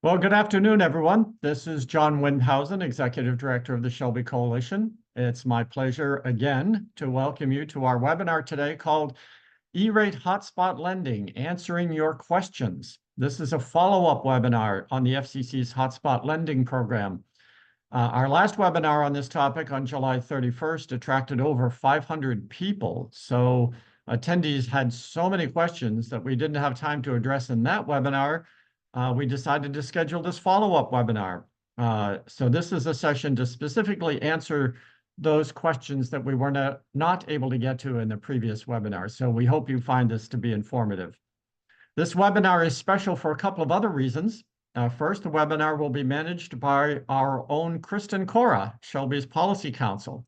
Well, good afternoon, everyone. This is John Windhausen, Executive Director of the SHLB Coalition. It's my pleasure again to welcome you to our webinar today called E-Rate Hotspot Lending, Answering Your Questions. This is a follow-up webinar on the FCC's Hotspot Lending Program. Our last webinar on this topic on July 31st attracted over 500 people. So attendees had so many questions that we didn't have time to address in that webinar. We decided to schedule this follow-up webinar. So this is a session to specifically answer those questions that we were not able to get to in the previous webinar. So we hope you find this to be informative. This webinar is special for a couple of other reasons. First, the webinar will be managed by our own Kristen Corra, SHLB's Policy Counsel.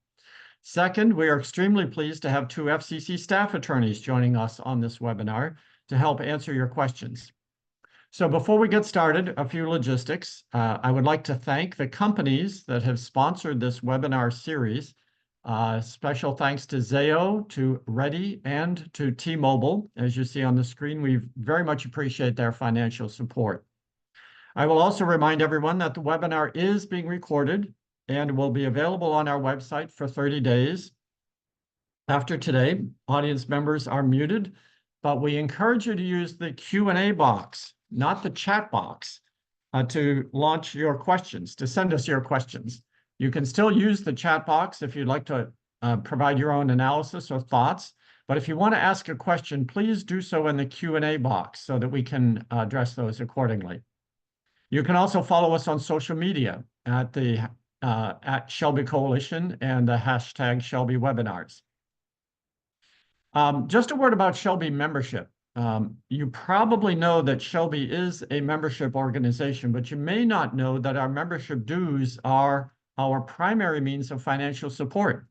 Second, we are extremely pleased to have two FCC staff attorneys joining us on this webinar to help answer your questions. So before we get started, a few logistics. I would like to thank the companies that have sponsored this webinar series. Special thanks to Zayo, to Ready, and to T-Mobile. As you see on the screen, we very much appreciate their financial support. I will also remind everyone that the webinar is being recorded and will be available on our website for 30 days. After today, audience members are muted, but we encourage you to use the Q&A box, not the chat box, to launch your questions, to send us your questions. You can still use the chat box if you'd like to provide your own analysis or thoughts. But if you want to ask a question, please do so in the Q&A box so that we can address those accordingly. You can also follow us on social media at SHLB Coalition and the hashtag SHLB Webinars. Just a word about SHLB membership. You probably know that SHLB is a membership organization, but you may not know that our membership dues are our primary means of financial support.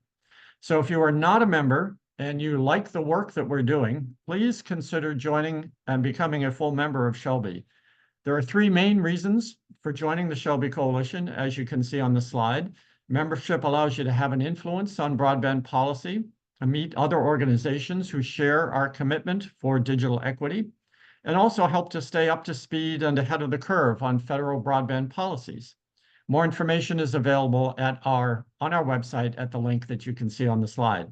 So if you are not a member and you like the work that we're doing, please consider joining and becoming a full member of SHLB. There are three main reasons for joining the SHLB Coalition, as you can see on the slide. Membership allows you to have an influence on broadband policy, and meet other organizations who share our commitment for digital equity, and also help to stay up to speed and ahead of the curve on federal broadband policies. More information is available on our website at the link that you can see on the slide.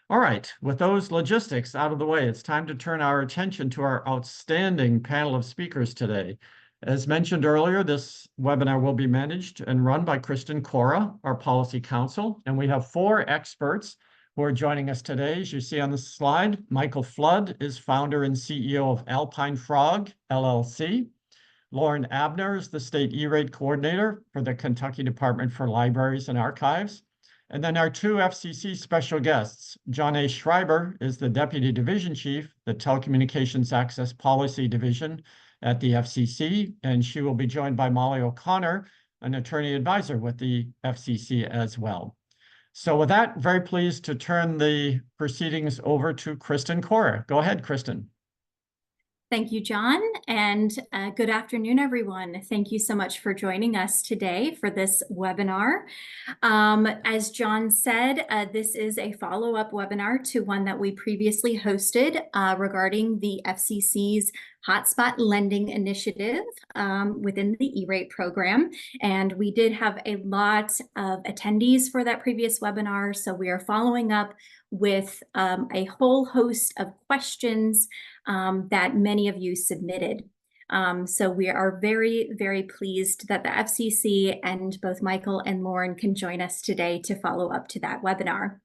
All right, with those logistics out of the way, it's time to turn our attention to our outstanding panel of speakers today. As mentioned earlier, this webinar will be managed and run by Kristen Corra, our Policy Counsel, and we have four experts who are joining us today. As you see on the slide, Michael Flood is founder and CEO of Alpine Frog, LLC. Lauren Abner is the State E-Rate Coordinator for the Kentucky Department for Libraries and Archives. And then our two FCC special guests, Johnnay Schriebe is the Deputy Division Chief, the Telecommunications Access Policy Division at the FCC, and she will be joined by Molly O'Connor, an attorney advisor with the FCC as well. So with that, very pleased to turn the proceedings over to Kristen Corra. Go ahead, Kristen. Thank you, John, and good afternoon, everyone. Thank you so much for joining us today for this webinar. As John said, this is a follow-up webinar to one that we previously hosted regarding the FCC's Hotspot Lending Initiative within the E-Rate program. And we did have a lot of attendees for that previous webinar, so we are following up with a whole host of questions that many of you submitted. So we are very, very pleased that the FCC and both Michael and Lauren can join us today to follow up to that webinar.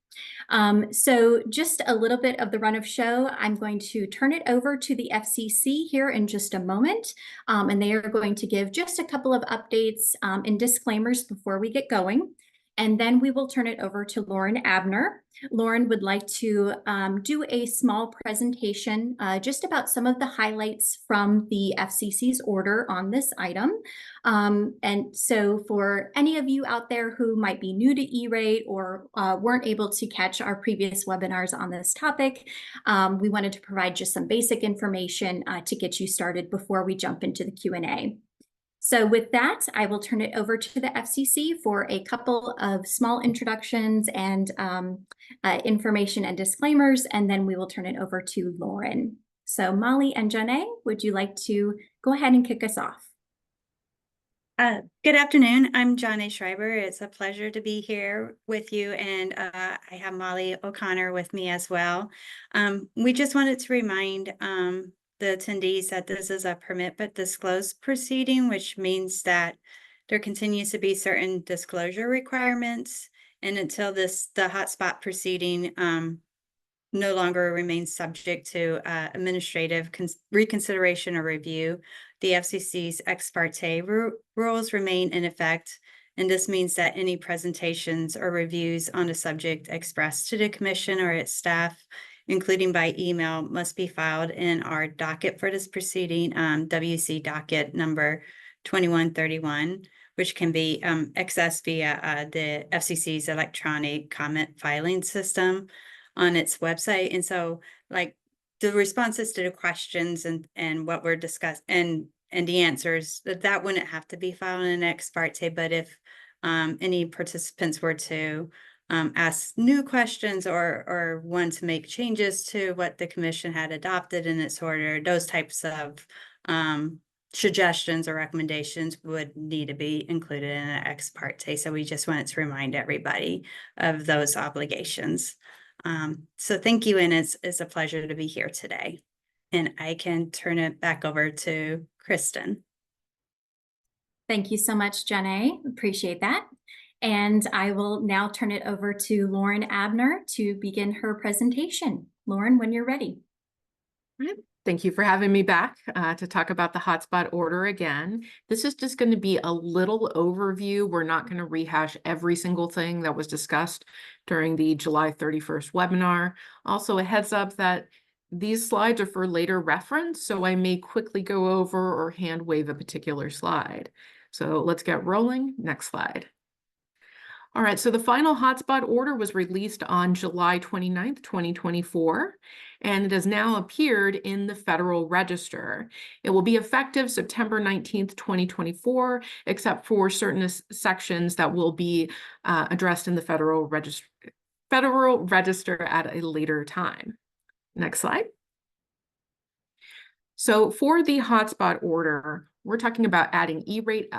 So just a little bit of the run of show. I'm going to turn it over to the FCC here in just a moment, and they are going to give just a couple of updates and disclaimers before we get going. And then we will turn it over to Lauren Abner. Lauren would like to do a small presentation just about some of the highlights from the FCC's order on this item. And so for any of you out there who might be new to E-Rate or weren't able to catch our previous webinars on this topic, we wanted to provide just some basic information to get you started before we jump into the Q&A. So with that, I will turn it over to the FCC for a couple of small introductions and information and disclaimers, and then we will turn it over to Lauren. So Molly and Johnnay, would you like to go ahead and kick us off? Good afternoon. I'm Johnnay Schriebe. It's a pleasure to be here with you, and I have Molly O'Connor with me as well. We just wanted to remind the attendees that this is a permit but disclose proceeding, which means that there continues to be certain disclosure requirements, and until the hotspot proceeding no longer remains subject to administrative reconsideration or review, the FCC's ex parte rules remain in effect, and this means that any presentations or reviews on a subject expressed to the commission or its staff, including by email, must be filed in our docket for this proceeding, WC docket number 2131, which can be accessed via the FCC's electronic comment filing system on its website. And so, like, the responses to the questions and what we're discussing and the answers, that wouldn't have to be filed in an ex parte. But if any participants were to ask new questions or want to make changes to what the commission had adopted in its order, those types of suggestions or recommendations would need to be included in an ex parte. So we just wanted to remind everybody of those obligations. So thank you, and it's a pleasure to be here today. And I can turn it back over to Kristen. Thank you so much, Johnnay. Appreciate that. And I will now turn it over to Lauren Abner to begin her presentation. Lauren, when you're ready. All right. Thank you for having me back to talk about the hotspot order again. This is just going to be a little overview. We're not going to rehash every single thing that was discussed during the July 31st webinar. Also, a heads up that these slides are for later reference, so I may quickly go over or hand wave a particular slide. So let's get rolling. Next slide. All right, so the final hotspot order was released on July 29th, 2024, and it has now appeared in the Federal Register. It will be effective September 19th, 2024, except for certain sections that will be addressed in the Federal Register at a later time. Next slide. So for the hotspot order, we're talking about adding E-rate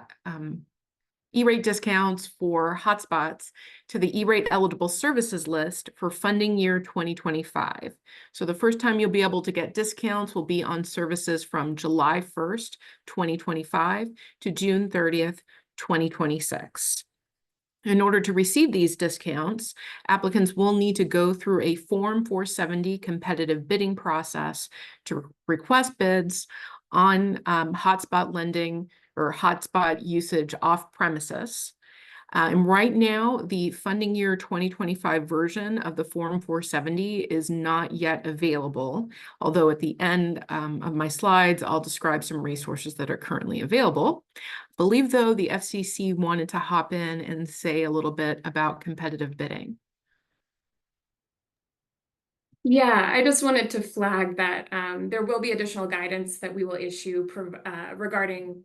discounts for hotspots to the E-rate eligible services list for funding year 2025. So the first time you'll be able to get discounts will be on services from July 1st, 2025 to June 30th, 2026. In order to receive these discounts, applicants will need to go through a Form 470 competitive bidding process to request bids on hotspot lending or hotspot usage off premises. And right now, the funding year 2025 version of the Form 470 is not yet available, although at the end of my slides, I'll describe some resources that are currently available. I believe, though, the FCC wanted to hop in and say a little bit about competitive bidding. Yeah, I just wanted to flag that there will be additional guidance that we will issue regarding,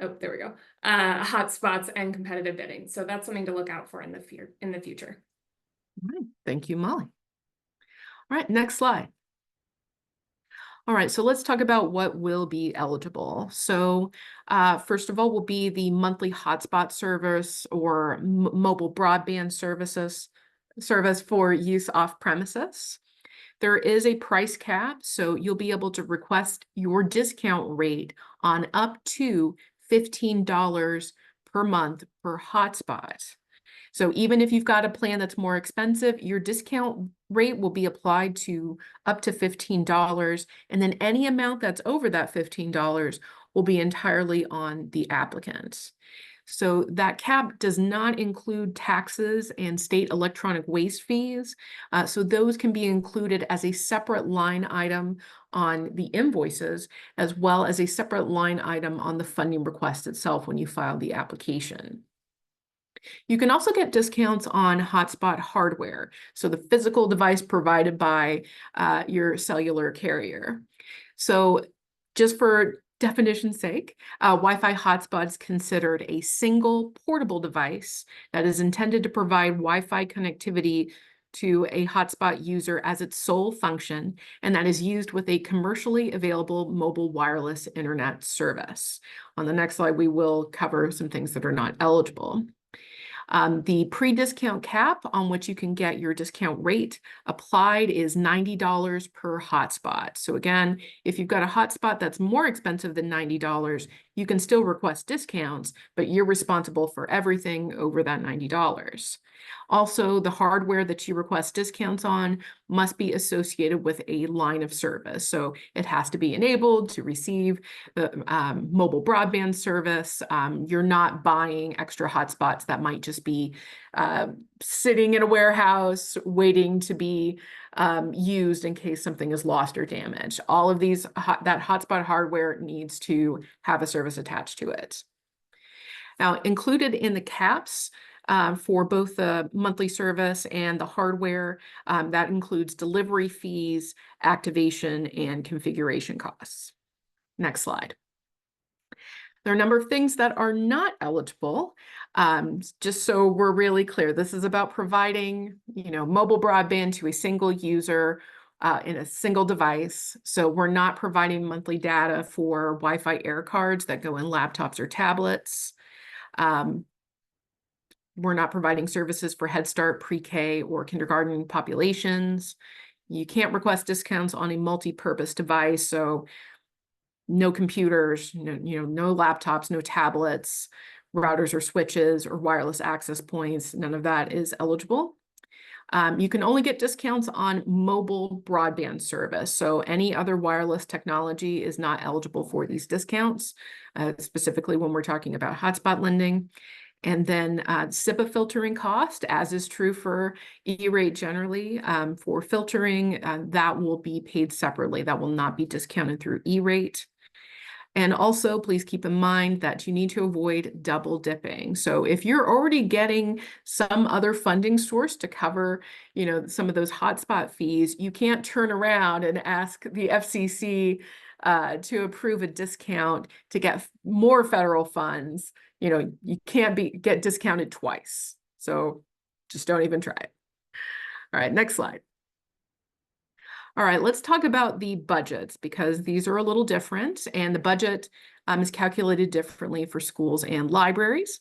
oh, there we go, hotspots and competitive bidding. So that's something to look out for in the future. All right, thank you, Molly. All right, next slide. All right, so let's talk about what will be eligible. So first of all will be the monthly hotspot service or mobile broadband service for use off premises. There is a price cap, so you'll be able to request your discount rate on up to $15 per month per hotspot. So even if you've got a plan that's more expensive, your discount rate will be applied to up to $15, and then any amount that's over that $15 will be entirely on the applicant. So that cap does not include taxes and state electronic waste fees. So those can be included as a separate line item on the invoices, as well as a separate line item on the funding request itself when you file the application. You can also get discounts on hotspot hardware, so the physical device provided by your cellular carrier. So just for definition's sake, Wi-Fi hotspot is considered a single portable device that is intended to provide Wi-Fi connectivity to a hotspot user as its sole function, and that is used with a commercially available mobile wireless internet service. On the next slide, we will cover some things that are not eligible. The pre-discount cap on which you can get your discount rate applied is $90 per hotspot. So again, if you've got a hotspot that's more expensive than $90, you can still request discounts, but you're responsible for everything over that $90. Also, the hardware that you request discounts on must be associated with a line of service. So it has to be enabled to receive the mobile broadband service. You're not buying extra hotspots that might just be sitting in a warehouse waiting to be used in case something is lost or damaged. All of these, that hotspot hardware needs to have a service attached to it. Now, included in the caps for both the monthly service and the hardware, that includes delivery fees, activation, and configuration costs. Next slide. There are a number of things that are not eligible. Just so we're really clear, this is about providing, mobile broadband to a single user in a single device. So we're not providing monthly data for Wi-Fi air cards that go in laptops or tablets. We're not providing services for Head Start, pre-K, or kindergarten populations. You can't request discounts on a multi-purpose device, so no computers, no laptops, no tablets, routers or switches, or wireless access points. None of that is eligible. You can only get discounts on mobile broadband service. So any other wireless technology is not eligible for these discounts, specifically when we're talking about hotspot lending. And then SIPA filtering cost, as is true for E-rate generally, for filtering, that will be paid separately. That will not be discounted through E-rate. And also, please keep in mind that you need to avoid double dipping. So if you're already getting some other funding source to cover, some of those hotspot fees, you can't turn around and ask the FCC to approve a discount to get more federal funds. You can't get discounted twice. So just don't even try it. All right, next slide. All right, let's talk about the budgets because these are a little different, and the budget is calculated differently for schools and libraries.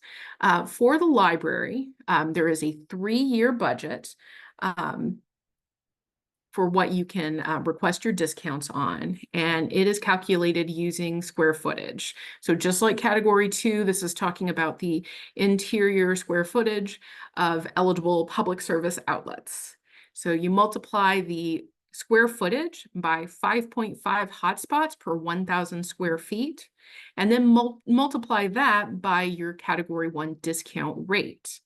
For the library, there is a 3-year budget for what you can request your discounts on, and it is calculated using square footage. So just like category 2, this is talking about the interior square footage of eligible public service outlets. So you multiply the square footage by 5.5 hotspots per 1,000 square feet, and then multiply that by your category 1 discount rate.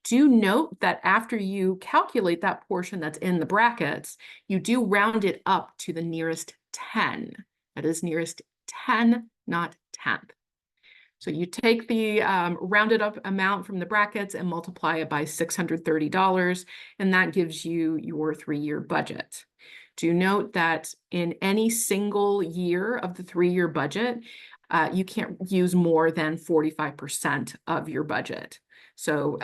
Do note that after you calculate that portion that's in the brackets, you do round it up to the nearest 10. That is nearest 10, not 10th. So you take the rounded up amount from the brackets and multiply it by $630, and that gives you your 3-year budget. Do note that in any single year of the 3-year budget, you can't use more than 45% of your budget. So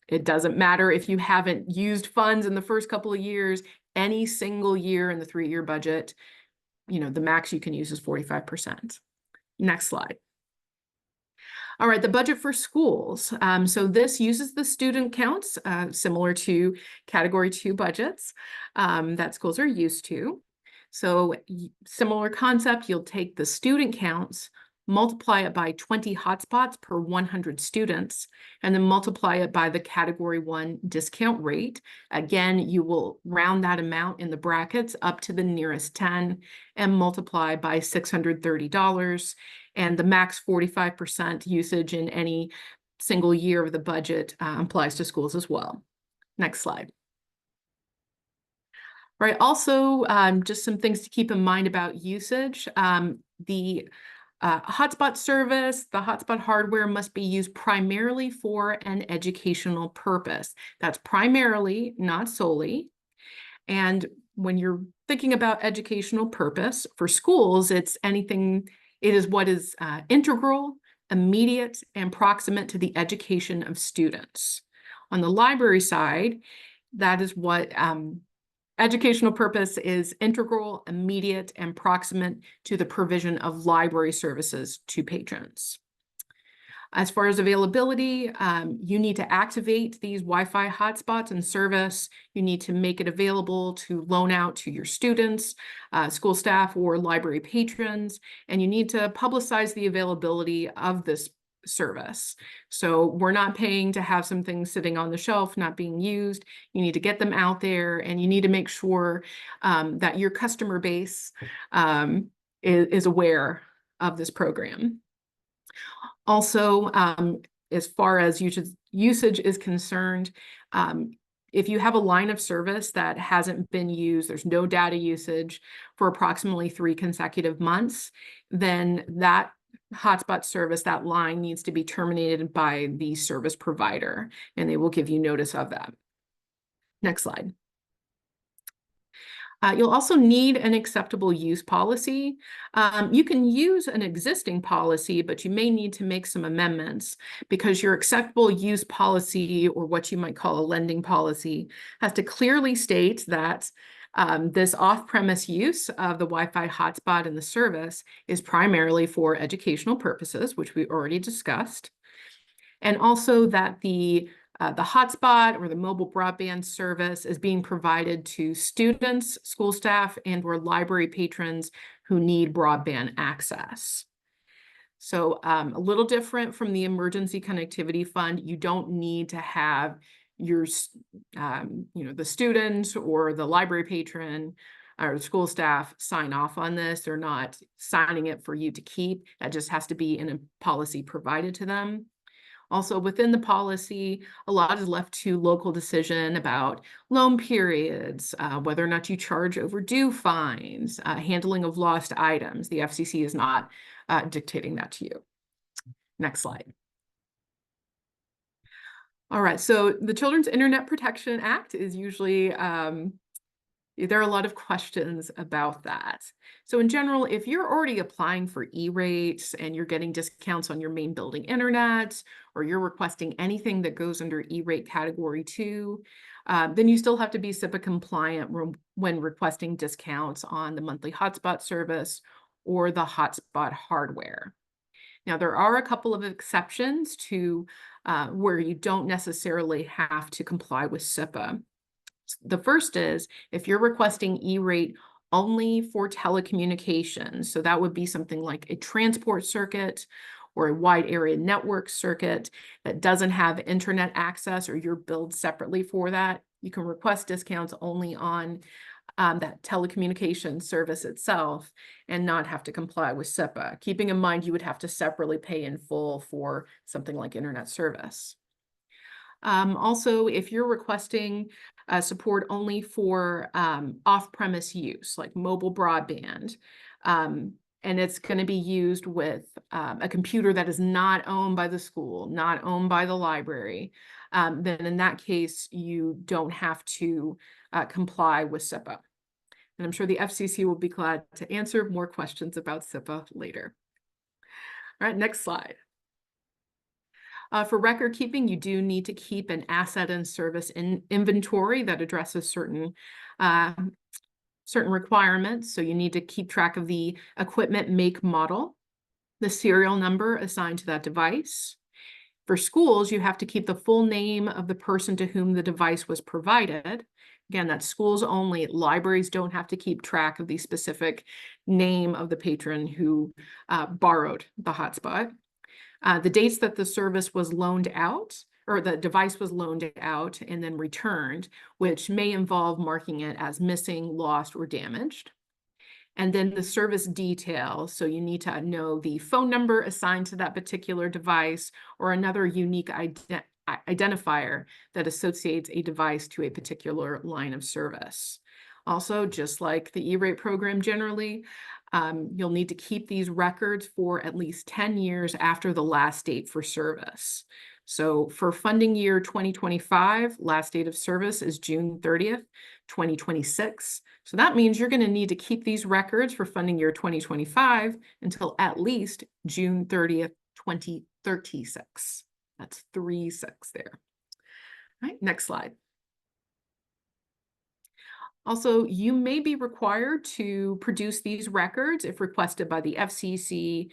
it doesn't matter if you haven't used funds in the first couple of years, any single year in the 3-year budget, the max you can use is 45%. Next slide. All right, the budget for schools. So this uses the student counts, similar to category 2 budgets that schools are used to. So similar concept, you'll take the student counts, multiply it by 20 hotspots per 100 students, and then multiply it by the category 1 discount rate. Again, you will round that amount in the brackets up to the nearest 10 and multiply by $630. And the max 45% usage in any single year of the budget applies to schools as well. Next slide. Right, also, just some things to keep in mind about usage. The hotspot service, the hotspot hardware must be used primarily for an educational purpose. That's primarily, not solely. And when you're thinking about educational purpose for schools, it is what is integral, immediate, and proximate to the education of students. On the library side, that is what educational purpose is: integral, immediate, and proximate to the provision of library services to patrons. As far as availability, you need to activate these Wi-Fi hotspots and service. You need to make it available to loan out to your students, school staff, or library patrons, and you need to publicize the availability of this service. So we're not paying to have some things sitting on the shelf not being used. You need to get them out there, and you need to make sure that your customer base is aware of this program. Also, as far as usage is concerned, if you have a line of service that hasn't been used, there's no data usage for approximately 3 consecutive months, then that hotspot service, that line, needs to be terminated by the service provider, and they will give you notice of that. Next slide. You'll also need an acceptable use policy. You can use an existing policy, but you may need to make some amendments, because your acceptable use policy, or what you might call a lending policy, has to clearly state that this off-premise use of the Wi-Fi hotspot and the service is primarily for educational purposes, which we already discussed, and also that the hotspot or the mobile broadband service is being provided to students, school staff, and/or library patrons who need broadband access. So a little different from the Emergency Connectivity Fund. You don't need to have your, the students or the library patron or the school staff sign off on this. They're not signing it for you to keep. That just has to be in a policy provided to them. Also, within the policy, a lot is left to local decision about loan periods, whether or not you charge overdue fines, handling of lost items. The FCC is not dictating that to you. Next slide. All right, so the Children's Internet Protection Act is usually, there are a lot of questions about that. So in general, if you're already applying for E-rates and you're getting discounts on your main building internet, or you're requesting anything that goes under E-rate category 2, then you still have to be SIPA compliant when requesting discounts on the monthly hotspot service or the hotspot hardware. Now, there are a couple of exceptions to where you don't necessarily have to comply with SIPA. The first is if you're requesting E-rate only for telecommunications. So that would be something like a transport circuit or a wide area network circuit that doesn't have internet access, or you're billed separately for that. You can request discounts only on that telecommunications service itself and not have to comply with SIPA, keeping in mind you would have to separately pay in full for something like internet service. Also, if you're requesting support only for off-premise use, like mobile broadband, and it's going to be used with a computer that is not owned by the school, not owned by the library, then in that case, you don't have to comply with SIPA. And I'm sure the FCC will be glad to answer more questions about SIPA later. All right, next slide. For record keeping, you do need to keep an asset and service inventory that addresses certain requirements. So you need to keep track of the equipment make, model, the serial number assigned to that device. For schools, you have to keep the full name of the person to whom the device was provided. Again, that's schools only. Libraries don't have to keep track of the specific name of the patron who borrowed the hotspot. The dates that the service was loaned out, or the device was loaned out and then returned, which may involve marking it as missing, lost, or damaged. And then the service details. So you need to know the phone number assigned to that particular device, or another unique identifier that associates a device to a particular line of service. Also, just like the E-rate program generally, you'll need to keep these records for at least 10 years after the last date for service. So for funding year 2025, last date of service is June 30th, 2026. So that means you're going to need to keep these records for funding year 2025 until at least June 30th, 2036. That's 36 there. All right, next slide. Also, you may be required to produce these records if requested by the FCC,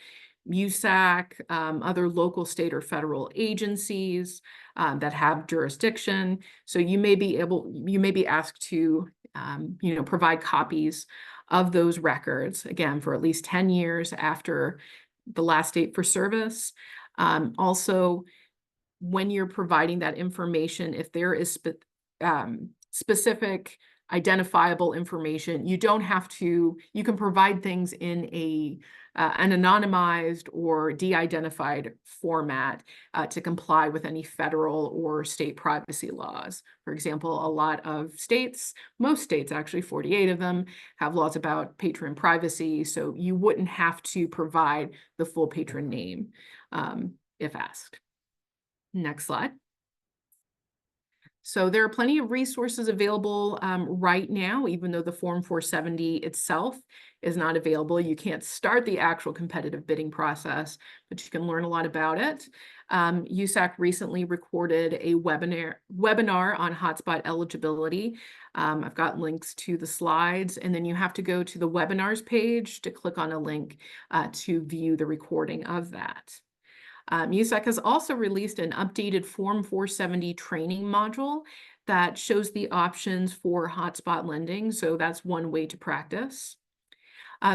USAC, other local, state, or federal agencies that have jurisdiction. So you may be asked to, provide copies of those records, again, for at least 10 years after the last date for service. Also, when you're providing that information, if there is specific identifiable information, you don't have to, you can provide things in an anonymized or de-identified format to comply with any federal or state privacy laws. For example, a lot of states, most states actually, 48 of them, have laws about patron privacy, so you wouldn't have to provide the full patron name if asked. Next slide. So there are plenty of resources available right now, even though the Form 470 itself is not available. You can't start the actual competitive bidding process, but you can learn a lot about it. USAC recently recorded a webinar on hotspot eligibility. I've got links to the slides, and then you have to go to the webinars page to click on a link to view the recording of that. USAC has also released an updated Form 470 training module that shows the options for hotspot lending. So that's one way to practice.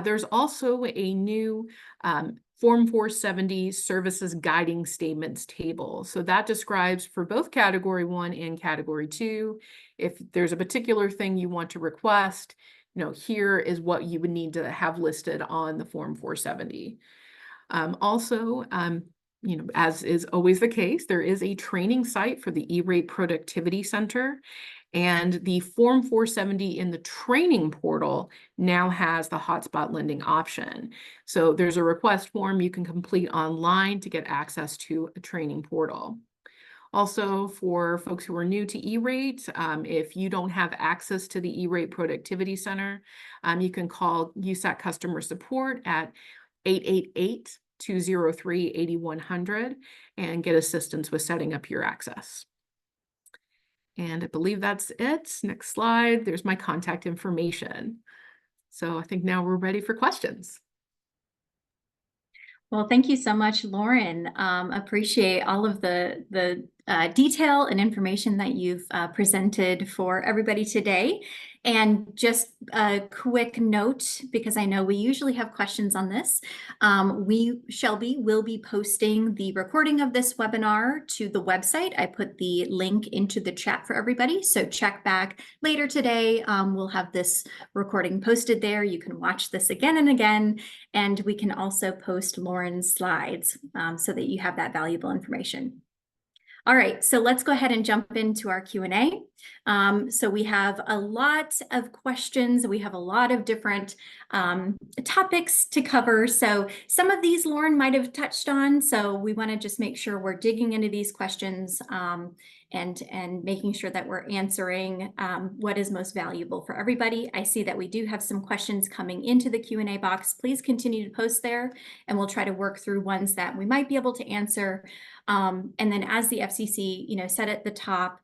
There's also a new Form 470 services guiding statements table. So that describes for both Category 1 and Category 2, if there's a particular thing you want to request, here is what you would need to have listed on the Form 470. Also, as is always the case, there is a training site for the E-Rate Productivity Center, and the Form 470 in the training portal now has the hotspot lending option. So there's a request form you can complete online to get access to a training portal. Also, for folks who are new to E-Rate, if you don't have access to the E-Rate Productivity Center, you can call USAC customer support at 888-203-8100 and get assistance with setting up your access. And I believe that's it. Next slide. There's my contact information. So I think now we're ready for questions. Well, thank you so much, Lauren. Appreciate all of the detail and information that you've presented for everybody today. And just a quick note, because I know we usually have questions on this, SHLB will be posting the recording of this webinar to the website. I put the link into the chat for everybody, so check back later today. We'll have this recording posted there. You can watch this again and again, and we can also post Lauren's slides so that you have that valuable information. All right, so let's go ahead and jump into our Q&A. So we have a lot of questions. We have a lot of different topics to cover. So some of these Lauren might have touched on. So we want to just make sure we're digging into these questions and making sure that we're answering what is most valuable for everybody. I see that we do have some questions coming into the Q&A box. Please continue to post there, and we'll try to work through ones that we might be able to answer. And then as the FCC, said at the top,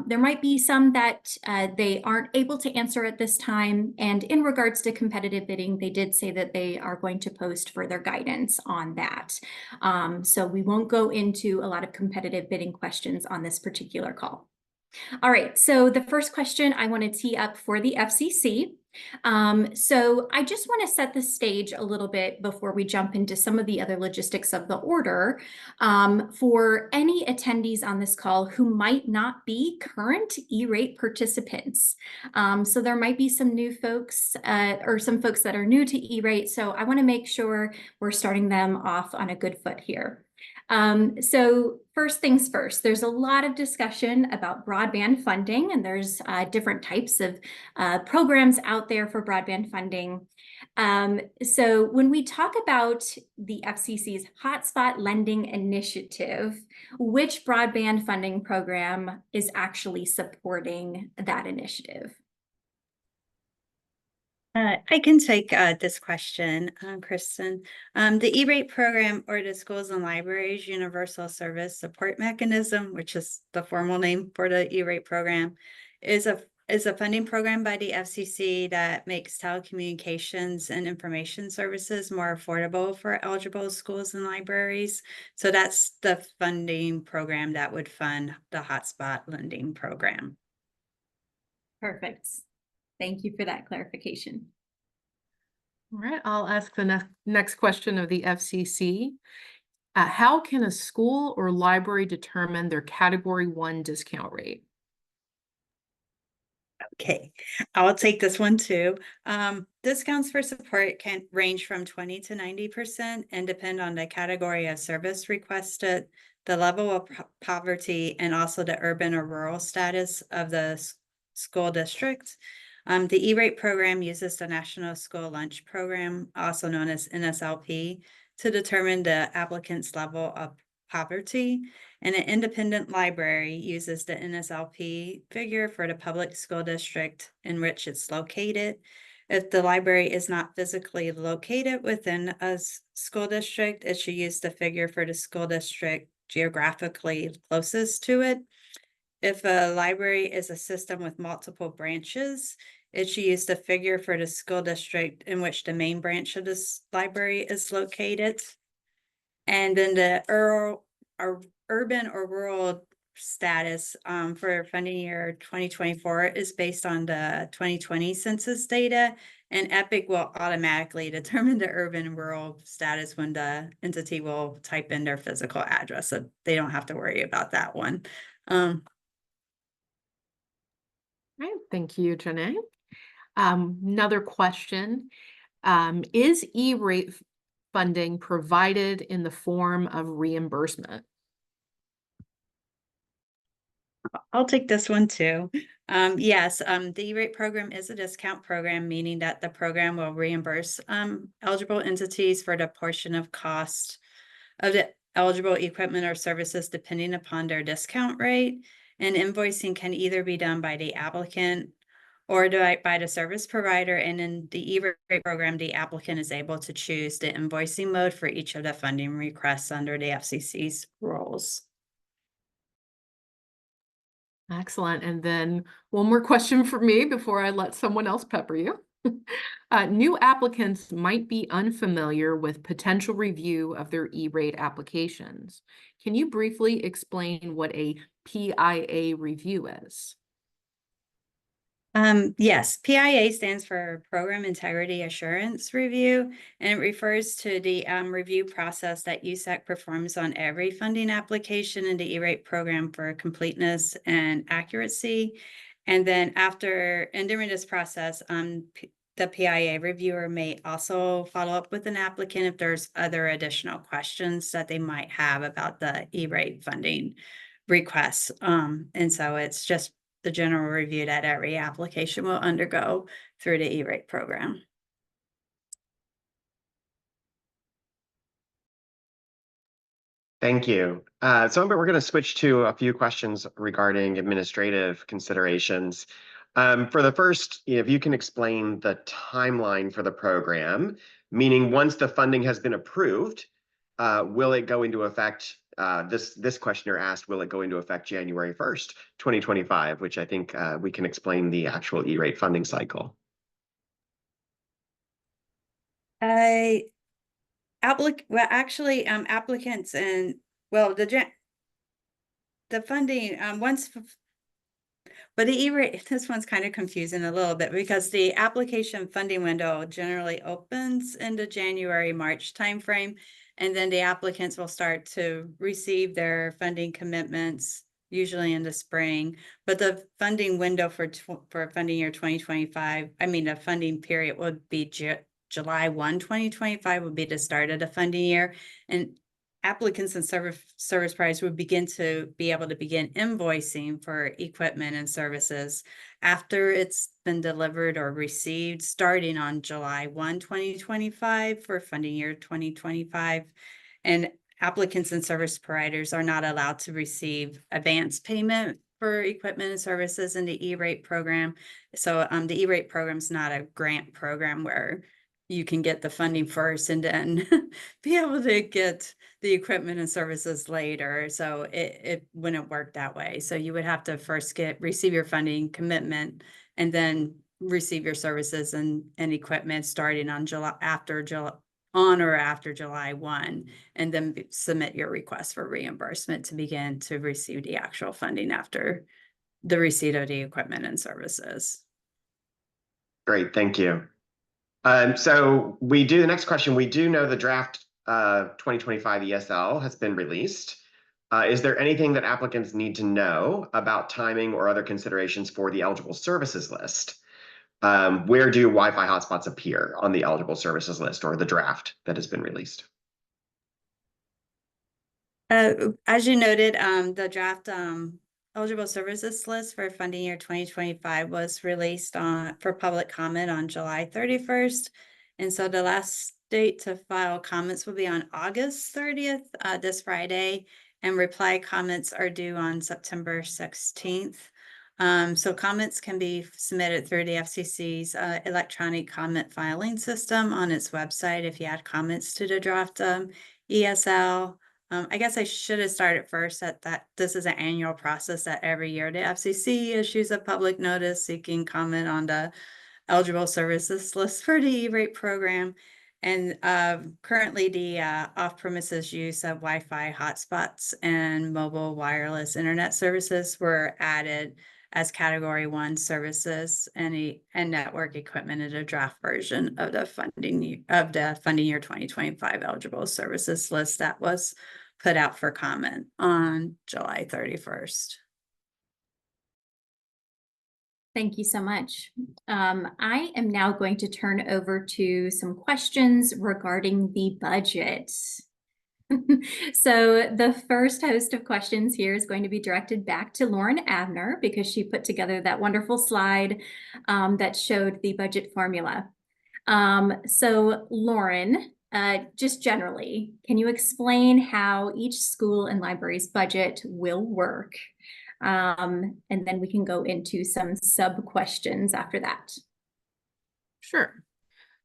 there might be some that they aren't able to answer at this time. And in regards to competitive bidding, they did say that they are going to post further guidance on that. So we won't go into a lot of competitive bidding questions on this particular call. All right, so the first question I want to tee up for the FCC. So I just want to set the stage a little bit before we jump into some of the other logistics of the order for any attendees on this call who might not be current E-Rate participants. So there might be some new folks or some folks that are new to E-Rate. So I want to make sure we're starting them off on a good foot here. So first things first, there's a lot of discussion about broadband funding, and there's different types of programs out there for broadband funding. So when we talk about the FCC's Hotspot Lending Initiative, which broadband funding program is actually supporting that initiative? I can take this question, Kristen. The E-Rate program, or the Schools and Libraries Universal Service Support Mechanism, which is the formal name for the E-Rate program, is a is a funding program by the FCC that makes telecommunications and information services more affordable for eligible schools and libraries. So that's the funding program that would fund the hotspot lending program. Perfect. Thank you for that clarification. All right, I'll ask the next question of the FCC. How can a school or library determine their Category 1 discount rate? Okay, I'll take this one too. Discounts for support can range from 20 to 90% and depend on the category of service requested, the level of poverty, and also the urban or rural status of the school district. The E-rate program uses the National School Lunch Program, also known as NSLP, to determine the applicant's level of poverty, and an independent library uses the NSLP figure for the public school district in which it's located. If the library is not physically located within a school district, it should use the figure for the school district geographically closest to it. If a library is a system with multiple branches, it should use the figure for the school district in which the main branch of this library is located. And then the urban or rural status for funding year 2024 is based on the 2020 census data, and EPIC will automatically determine the urban and rural status when the entity will type in their physical address, so they don't have to worry about that one. Right, thank you, Johnnay. Another question, is E-rate funding provided in the form of reimbursement? I'll take this one too. Yes, the E-rate program is a discount program, meaning that the program will reimburse eligible entities for the portion of cost of the eligible equipment or services depending upon their discount rate. And invoicing can either be done by the applicant or by the service provider. And in the E-rate program, the applicant is able to choose the invoicing mode for each of the funding requests under the FCC's rules. Excellent. And then one more question for me before I let someone else pepper you. New applicants might be unfamiliar with potential review of their E-rate applications. Can you briefly explain what a PIA review is? Yes, PIA stands for Program Integrity Assurance Review, and it refers to the review process that USAC performs on every funding application in the E-rate program for completeness and accuracy. And then during this process, the PIA reviewer may also follow up with an applicant if there's other additional questions that they might have about the E-rate funding requests. And so it's just the general review that every application will undergo through the E-rate program. Thank you. So we're going to switch to a few questions regarding administrative considerations. For the first, if you can explain the timeline for the program, meaning once the funding has been approved, will it go into effect? This questioner asked, will it go into effect January 1st, 2025, which I think we can explain the actual E-rate funding cycle. Applicants and the funding but the E-rate, this one's kind of confusing a little bit because the application funding window generally opens in the January-March timeframe, and then the applicants will start to receive their funding commitments usually in the spring. But the funding window for funding year 2025, the funding period would be July 1, 2025 would be the start of the funding year, and applicants and service providers would begin to be able to begin invoicing for equipment and services after it's been delivered or received starting on July 1, 2025 for funding year 2025. And applicants and service providers are not allowed to receive advance payment for equipment and services in the E-rate program. So the E-rate program is not a grant program where you can get the funding first and then be able to get the equipment and services later. So it wouldn't work that way. So you would have to first receive your funding commitment and then receive your services and equipment starting on July 1, and then submit your request for reimbursement to begin to receive the actual funding after the receipt of the equipment and services. Great, thank you. So the next question, we do know the draft 2025 ESL has been released. Is there anything that applicants need to know about timing or other considerations for the eligible services list? Where do Wi-Fi hotspots appear on the eligible services list or the draft that has been released? As you noted, the draft eligible services list for funding year 2025 was released for public comment on July 31st. And so the last date to file comments will be on August 30th, this Friday, and reply comments are due on September 16th. So comments can be submitted through the FCC's electronic comment filing system on its website if you add comments to the draft ESL. I guess I should have started first that this is an annual process that every year the FCC issues a public notice seeking comment on the eligible services list for the E-rate program. And currently the off-premises use of Wi-Fi hotspots and mobile wireless internet services were added as Category 1 services and network equipment in a draft version of the funding year 2025 eligible services list that was put out for comment on July 31st. Thank you so much. I am now going to turn over to some questions regarding the budget. So the first host of questions here is going to be directed back to Lauren Abner because she put together that wonderful slide that showed the budget formula. So Lauren, just generally, can you explain how each school and library's budget will work? And then we can go into some sub questions after that. Sure.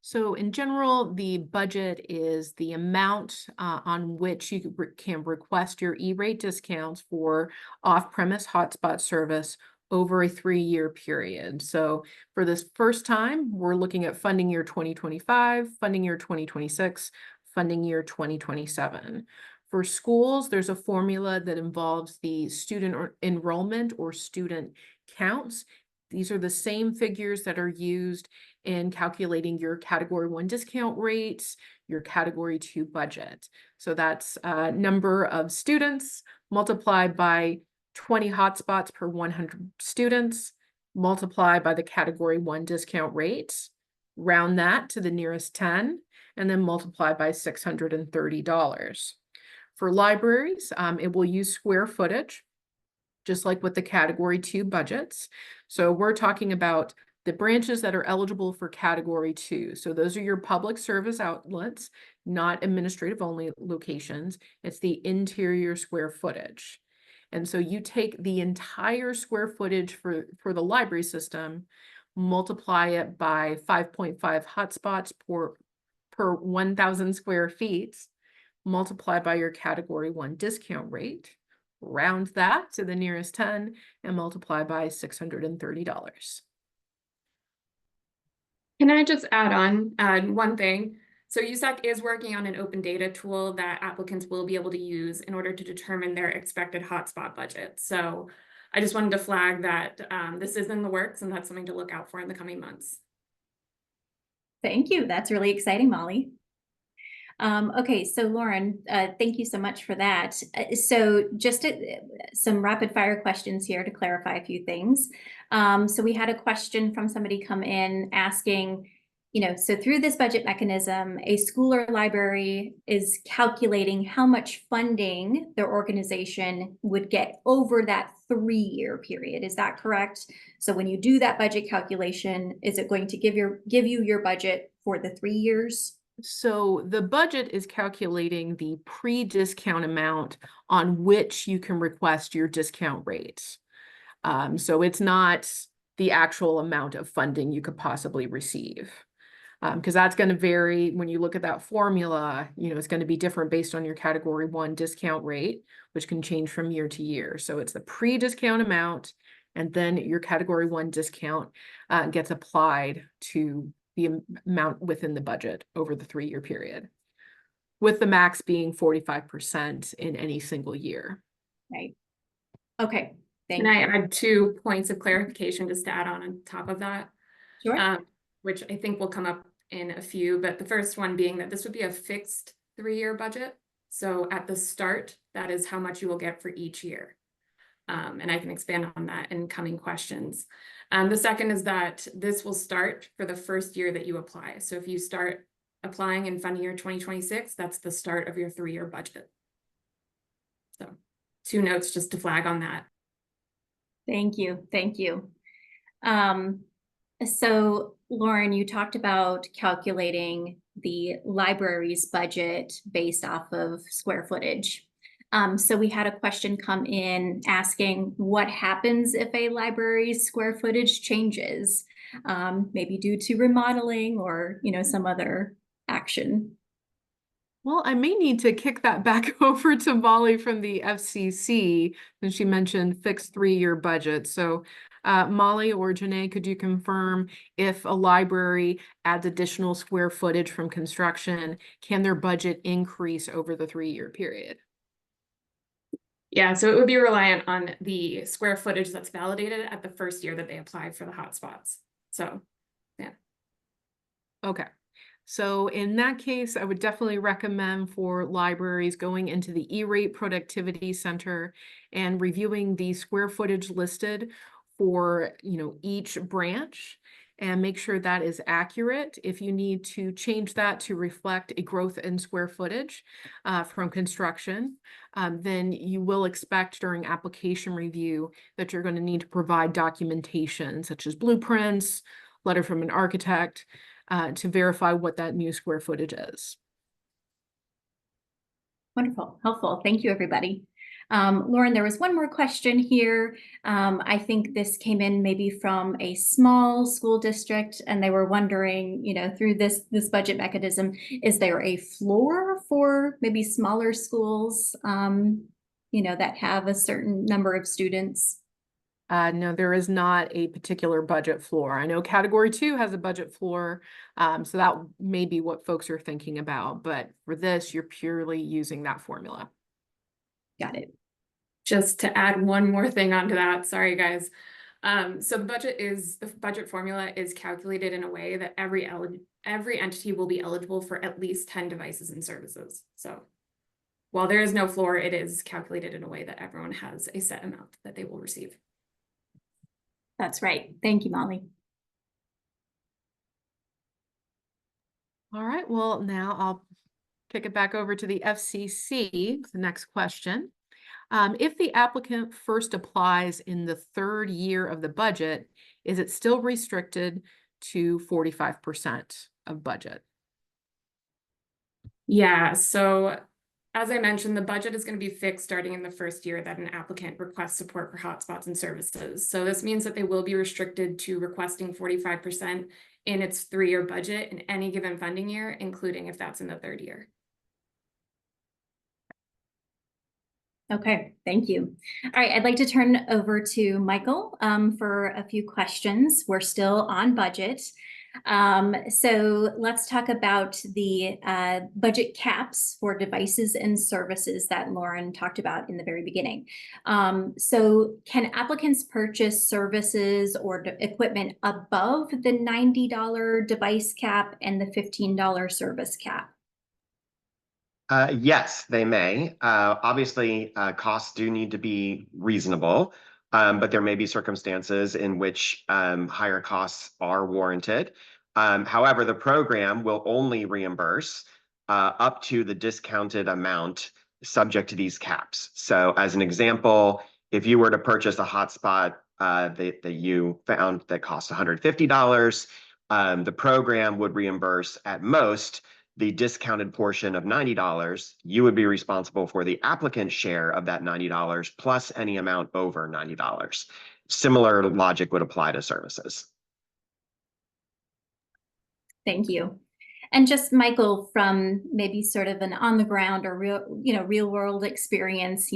So in general, the budget is the amount on which you can request your E-rate discounts for off-premise hotspot service over a 3-year period. So for this first time, we're looking at funding year 2025, funding year 2026, funding year 2027. For schools, there's a formula that involves the student enrollment or student counts. These are the same figures that are used in calculating your Category 1 discount rates, your Category 2 budget. So that's number of students multiplied by 20 hotspots per 100 students, multiplied by the Category 1 discount rate, round that to the nearest 10, and then multiply by $630. For libraries, it will use square footage, just like with the Category 2 budgets. So we're talking about the branches that are eligible for Category 2. So those are your public service outlets, not administrative only locations. It's the interior square footage. And so you take the entire square footage for the library system, multiply it by 5.5 hotspots per 1,000 square feet, multiply by your Category 1 discount rate, round that to the nearest 10, and multiply by $630. Can I just add on one thing? So USAC is working on an open data tool that applicants will be able to use in order to determine their expected hotspot budget. So I just wanted to flag that this is in the works, and that's something to look out for in the coming months. Thank you. That's really exciting, Molly. Okay, so Lauren, thank you so much for that. So just some rapid fire questions here to clarify a few things. So we had a question from somebody come in asking, so through this budget mechanism, a school or library is calculating how much funding their organization would get over that 3-year period. Is that correct? So when you do that budget calculation, is it going to give you your budget for the 3 years? So the budget is calculating the pre-discount amount on which you can request your discount rates. So it's not the actual amount of funding you could possibly receive. Because that's going to vary when you look at that formula, it's going to be different based on your category 1 discount rate, which can change from year to year. So it's the pre-discount amount, and then your category 1 discount gets applied to the amount within the budget over the 3-year period, with the max being 45% in any single year. Right. Okay. Thank Can I you. add 2 points of clarification just to add on top of that? Sure. Which I think will come up in a few, but the first one being that this would be a fixed 3-year budget. So at the start, that is how much you will get for each year. And I can expand on that in coming questions. The second is that this will start for the first year that you apply. So if you start applying in funding year 2026, that's the start of your 3-year budget. So 2 notes just to flag on that. Thank you. Thank you. So Lauren, you talked about calculating the library's budget based off of square footage. So we had a question come in asking what happens if a library's square footage changes, maybe due to remodeling or, some other action. Well, I may need to kick that back over to Molly from the FCC, since she mentioned fixed 3-year budget. So Molly or Johnnay, could you confirm if a library adds additional square footage from construction, can their budget increase over the 3-year period? Yeah, so it would be reliant on the square footage that's validated at the first year that they apply for the hotspots. So, yeah. Okay. So in that case, I would definitely recommend for libraries going into the E-Rate Productivity Center and reviewing the square footage listed for, each branch, and make sure that is accurate. If you need to change that to reflect a growth in square footage from construction, then you will expect during application review that you're going to need to provide documentation such as blueprints, letter from an architect, to verify what that new square footage is. Wonderful, helpful. Thank you, everybody. Lauren, there was one more question here. I think this came in maybe from a small school district, and they were wondering, through this budget mechanism, is there a floor for maybe smaller schools, that have a certain number of students? No, there is not a particular budget floor. I know category 2 has a budget floor, so that may be what folks are thinking about. But for this, you're purely using that formula. Got it. Just to add one more thing onto that, sorry guys. So the budget formula is calculated in a way that every entity will be eligible for at least 10 devices and services. So while there is no floor, it is calculated in a way that everyone has a set amount that they will receive. That's right. Thank you, Molly. All right, well, now I'll kick it back over to the FCC, the next question. If the applicant first applies in the 3rd year of the budget, is it still restricted to 45% of budget? Yeah, so as I mentioned, the budget is going to be fixed starting in the first year that an applicant requests support for hotspots and services. So this means that they will be restricted to requesting 45% in its 3-year budget in any given funding year, including if that's in the 3rd year. Okay, thank you. All right, I'd like to turn over to Michael for a few questions. We're still on budget. So let's talk about the budget caps for devices and services that Lauren talked about in the very beginning. So can applicants purchase services or equipment above the $90 device cap and the $15 service cap? Yes, they may. Obviously, costs do need to be reasonable, but there may be circumstances in which higher costs are warranted. However, the program will only reimburse up to the discounted amount subject to these caps. So as an example, if you were to purchase a hotspot that you found that cost $150, the program would reimburse at most the discounted portion of $90. You would be responsible for the applicant's share of that $90 plus any amount over $90. Similar logic would apply to services. Thank you. And just Michael, from maybe sort of an on the ground or real world experience,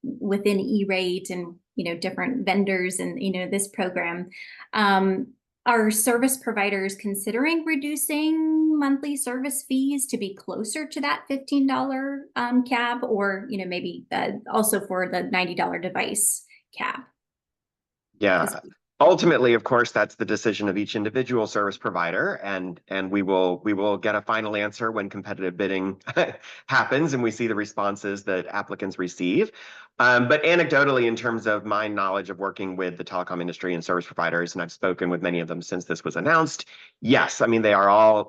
within E-rate and, different vendors and, this program, are service providers considering reducing monthly service fees to be closer to that $15 cap, or, maybe also for the $90 device cap? Yeah. Ultimately, of course, that's the decision of each individual service provider, and we will get a final answer when competitive bidding happens and we see the responses that applicants receive. But anecdotally, in terms of my knowledge of working with the telecom industry and service providers, and I've spoken with many of them since this was announced, yes, I mean, they are all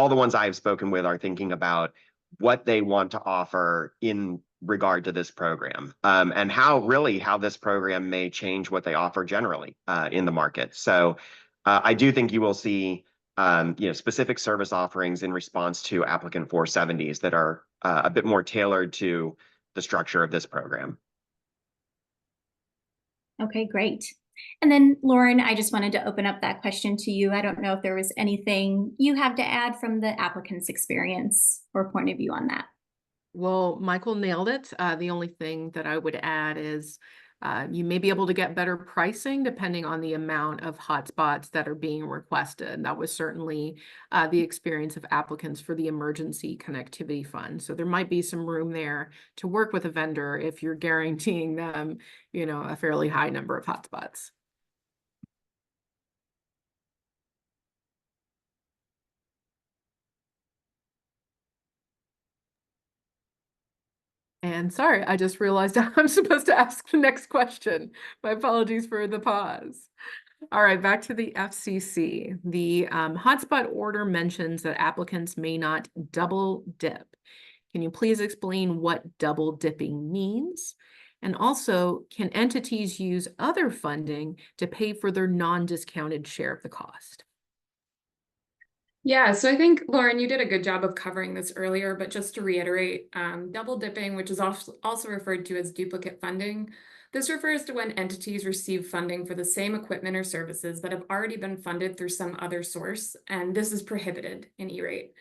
the ones I've spoken with are thinking about what they want to offer in regard to this program, and how this program may change what they offer generally in the market. So I do think you will see specific service offerings in response to applicant 470s that are a bit more tailored to the structure of this program. Okay, great. And then Lauren, I just wanted to open up that question to you. I don't know if there was anything you have to add from the applicant's experience or point of view on that. Well, Michael nailed it. The only thing that I would add is you may be able to get better pricing depending on the amount of hotspots that are being requested. That was certainly the experience of applicants for the Emergency Connectivity Fund. So there might be some room there to work with a vendor if you're guaranteeing them, a fairly high number of hotspots. And sorry, I just realized I'm supposed to ask the next question. My apologies for the pause. All right, back to the FCC. The hotspot order mentions that applicants may not double dip. Can you please explain what double dipping means? And also, can entities use other funding to pay for their non-discounted share of the cost? Yeah, so I think, Lauren, you did a good job of covering this earlier, but just to reiterate, double dipping, which is also referred to as duplicate funding, this refers to when entities receive funding for the same equipment or services that have already been funded through some other source, and this is prohibited in E-rate.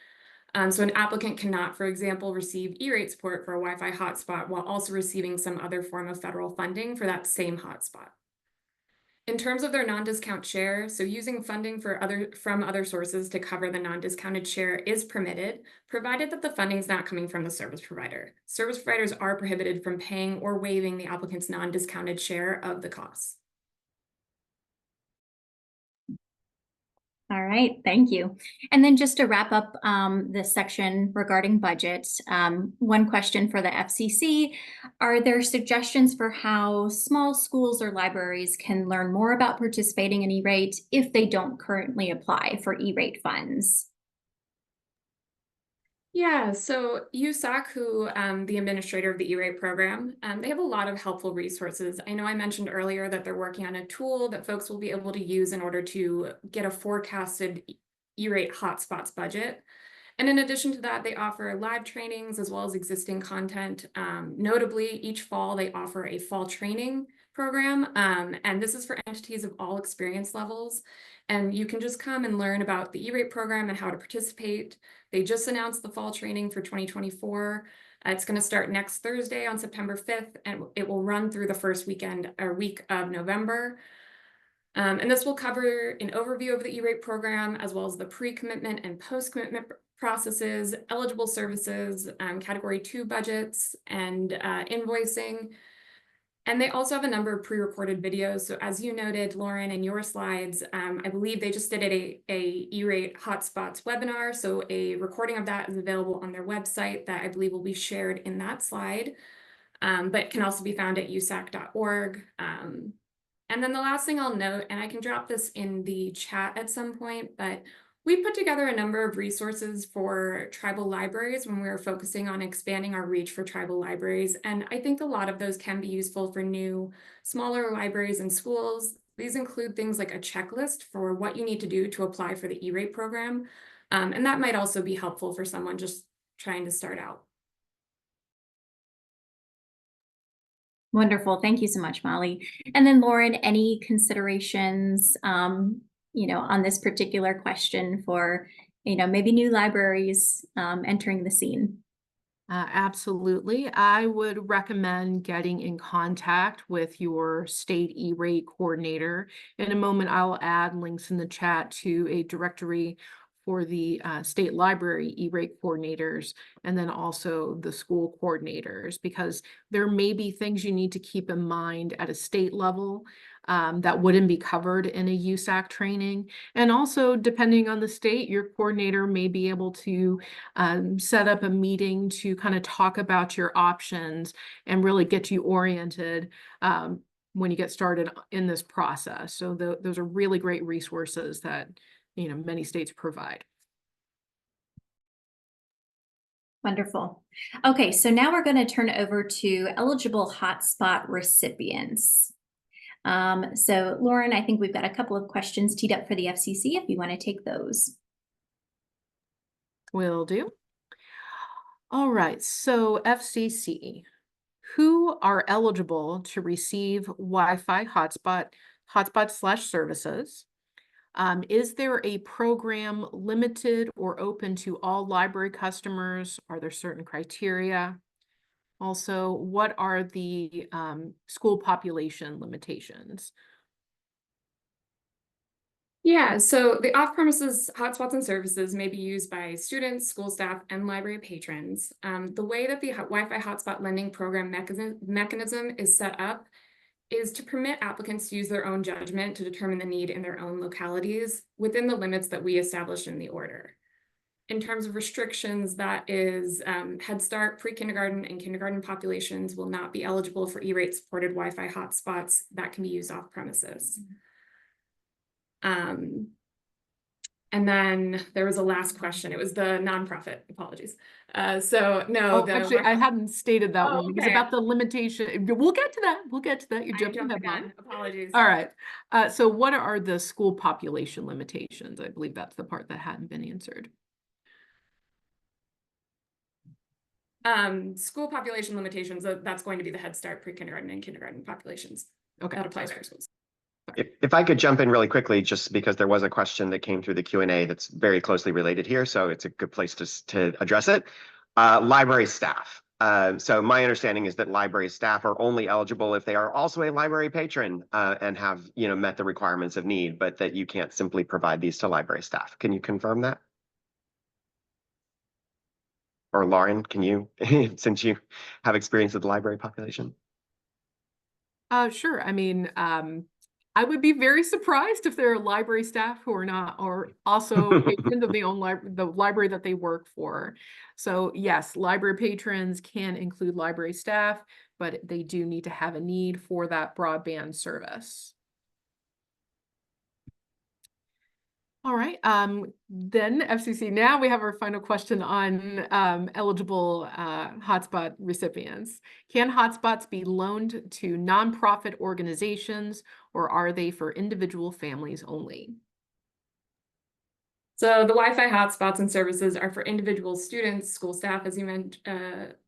So an applicant cannot, for example, receive E-rate support for a Wi-Fi hotspot while also receiving some other form of federal funding for that same hotspot. In terms of their non-discount share, so using funding from other sources to cover the non-discounted share is permitted, provided that the funding is not coming from the service provider. Service providers are prohibited from paying or waiving the applicant's non-discounted share of the costs. All right, thank you. And then just to wrap up this section regarding budget, one question for the FCC: are there suggestions for how small schools or libraries can learn more about participating in E-rate if they don't currently apply for E-rate funds? Yeah, so USAC, who the administrator of the E-rate program, they have a lot of helpful resources. I know I mentioned earlier that they're working on a tool that folks will be able to use in order to get a forecasted E-rate hotspots budget. And in addition to that, they offer live trainings as well as existing content. Notably, each fall they offer a fall training program, and this is for entities of all experience levels. And you can just come and learn about the E-rate program and how to participate. They just announced the fall training for 2024. It's going to start next Thursday on September 5th, and it will run through the first week of November. And this will cover an overview of the E-rate program, as well as the pre-commitment and post-commitment processes, eligible services, Category 2 budgets, and invoicing. And they also have a number of pre-recorded videos. So as you noted, Lauren, in your slides, I believe they just did a E-rate hotspots webinar. So a recording of that is available on their website that I believe will be shared in that slide, but can also be found at usac.org. And then the last thing I'll note, and I can drop this in the chat at some point, but we put together a number of resources for tribal libraries when we were focusing on expanding our reach for tribal libraries. And I think a lot of those can be useful for new, smaller libraries and schools. These include things like a checklist for what you need to do to apply for the E-rate program. And that might also be helpful for someone just trying to start out. Wonderful. Thank you so much, Molly. And then Lauren, any considerations, on this particular question for maybe new libraries entering the scene? Absolutely. I would recommend getting in contact with your state E-rate coordinator. In a moment, I'll add links in the chat to a directory for the state library E-rate coordinators, and then also the school coordinators, because there may be things you need to keep in mind at a state level that wouldn't be covered in a USAC training. And also, depending on the state, your coordinator may be able to set up a meeting to kind of talk about your options and really get you oriented when you get started in this process. So those are really great resources that many states provide. Wonderful. Okay, so now we're going to turn over to eligible hotspot recipients. So Lauren, I think we've got a couple of questions teed up for the FCC if you want to take those. Will do. All right, so FCC, who are eligible to receive Wi-Fi hotspot/services? Is there a program limited or open to all library customers? Are there certain criteria? Also, what are the school population limitations? Yeah, so the off-premises hotspots and services may be used by students, school staff, and library patrons. The way that the Wi-Fi hotspot lending program mechanism is set up is to permit applicants to use their own judgment to determine the need in their own localities within the limits that we established in the order. In terms of restrictions, that is Head Start, pre-kindergarten, and kindergarten populations will not be eligible for E-rate supported Wi-Fi hotspots that can be used off premises. And then there was a last question. It was the nonprofit. Apologies. So no, actually, I hadn't stated that one. It was okay. about the limitation. We'll get to that. We'll get to that. You're jumping ahead, Mom. Apologies. All right. So what are the school population limitations? I believe that's the part that hadn't been answered. School population limitations, that's going to be the Head Start, pre-kindergarten, and kindergarten populations. Okay. That applies for schools. If I could jump in really quickly, just because there was a question that came through the Q&A that's very closely related here, so it's a good place to address it. Library staff. So my understanding is that library staff are only eligible if they are also a library patron and have met the requirements of need, but that you can't simply provide these to library staff. Can you confirm that? Or Lauren, can you, since you have experience with the library population? Sure. I mean, I would be very surprised if there are library staff who are not, or also patrons of the library that they work for. So yes, library patrons can include library staff, but they do need to have a need for that broadband service. All right, then FCC, now we have our final question on eligible hotspot recipients. Can hotspots be loaned to nonprofit organizations, or are they for individual families only? So the Wi-Fi hotspots and services are for individual students, school staff, as you mentioned,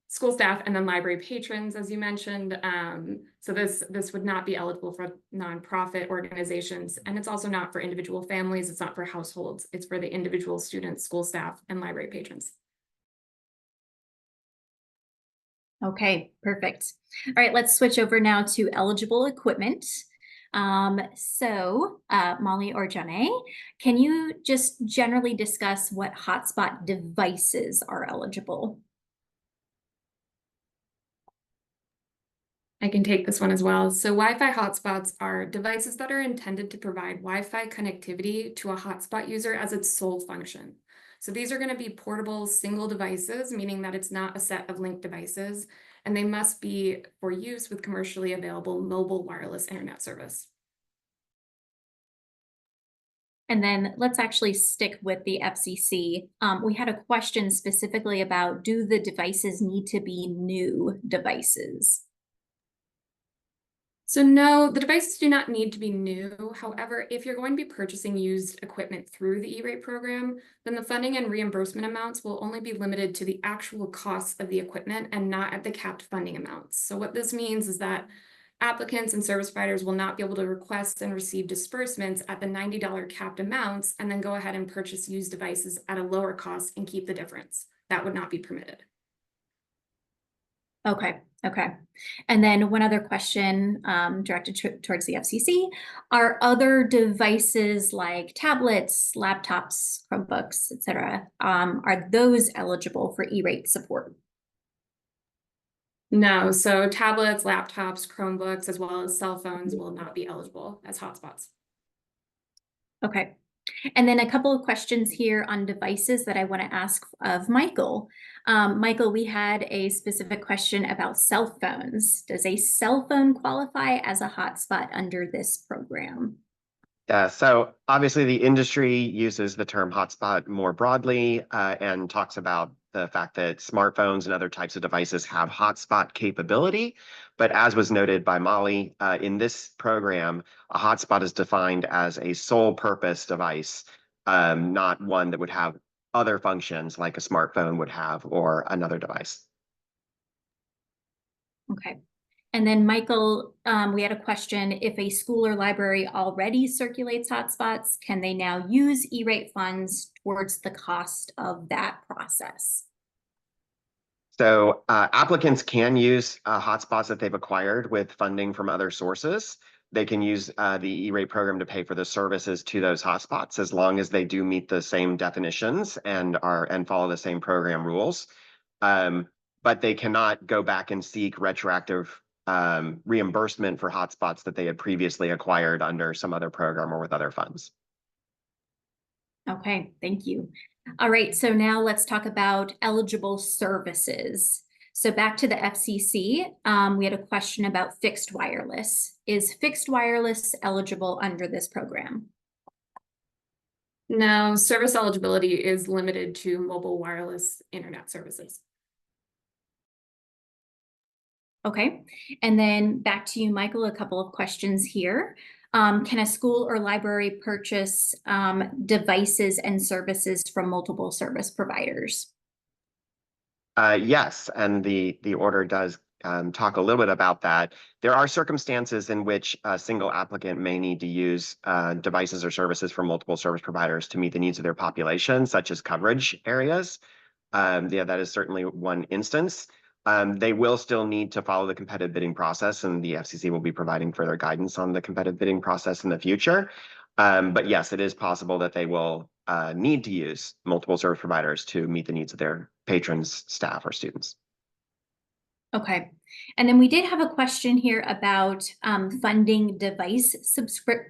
school staff, and then library patrons, as you mentioned. So this would not be eligible for nonprofit organizations, and it's also not for individual families. It's not for households. It's for the individual students, school staff, and library patrons. Okay, perfect. All right, let's switch over now to eligible equipment. Molly or Johnnay, can you just generally discuss what hotspot devices are eligible? I can take this one as well. So Wi-Fi hotspots are devices that are intended to provide Wi-Fi connectivity to a hotspot user as its sole function. So these are going to be portable single devices, meaning that it's not a set of linked devices, and they must be for use with commercially available mobile wireless internet service. And then let's actually stick with the FCC. We had a question specifically about, do the devices need to be new devices? So no, the devices do not need to be new. However, if you're going to be purchasing used equipment through the E-rate program, then the funding and reimbursement amounts will only be limited to the actual costs of the equipment and not at the capped funding amounts. So what this means is that Applicants and service providers will not be able to request and receive disbursements at the $90 capped amounts and then go ahead and purchase used devices at a lower cost and keep the difference. That would not be permitted. Okay, okay. And then one other question directed towards the FCC. Are other devices like tablets, laptops, Chromebooks, et cetera, are those eligible for E-rate support? No, so tablets, laptops, Chromebooks, as well as cell phones will not be eligible as hotspots. Okay. And then a couple of questions here on devices that I want to ask of Michael. Michael, we had a specific question about cell phones. Does a cell phone qualify as a hotspot under this program? Yeah, so obviously the industry uses the term hotspot more broadly and talks about the fact that smartphones and other types of devices have hotspot capability. But as was noted by Molly, in this program, a hotspot is defined as a sole purpose device, not one that would have other functions like a smartphone would have or another device. Okay. And then Michael, we had a question, if a school or library already circulates hotspots, can they now use E-rate funds towards the cost of that process? So applicants can use hotspots that they've acquired with funding from other sources. They can use the E-rate program to pay for the services to those hotspots as long as they do meet the same definitions and follow the same program rules. But they cannot go back and seek retroactive reimbursement for hotspots that they had previously acquired under some other program or with other funds. Okay, thank you. All right, so now let's talk about eligible services. So back to the FCC, we had a question about fixed wireless. Is fixed wireless eligible under this program? No, service eligibility is limited to mobile wireless internet services. Okay, and then back to you, Michael, a couple of questions here. Can a school or library purchase devices and services from multiple service providers? Yes, and the order does talk a little bit about that. There are circumstances in which a single applicant may need to use devices or services from multiple service providers to meet the needs of their population, such as coverage areas. Yeah, that is certainly one instance. They will still need to follow the competitive bidding process, and the FCC will be providing further guidance on the competitive bidding process in the future. But yes, it is possible that they will need to use multiple service providers to meet the needs of their patrons, staff, or students. Okay, and then we did have a question here about funding device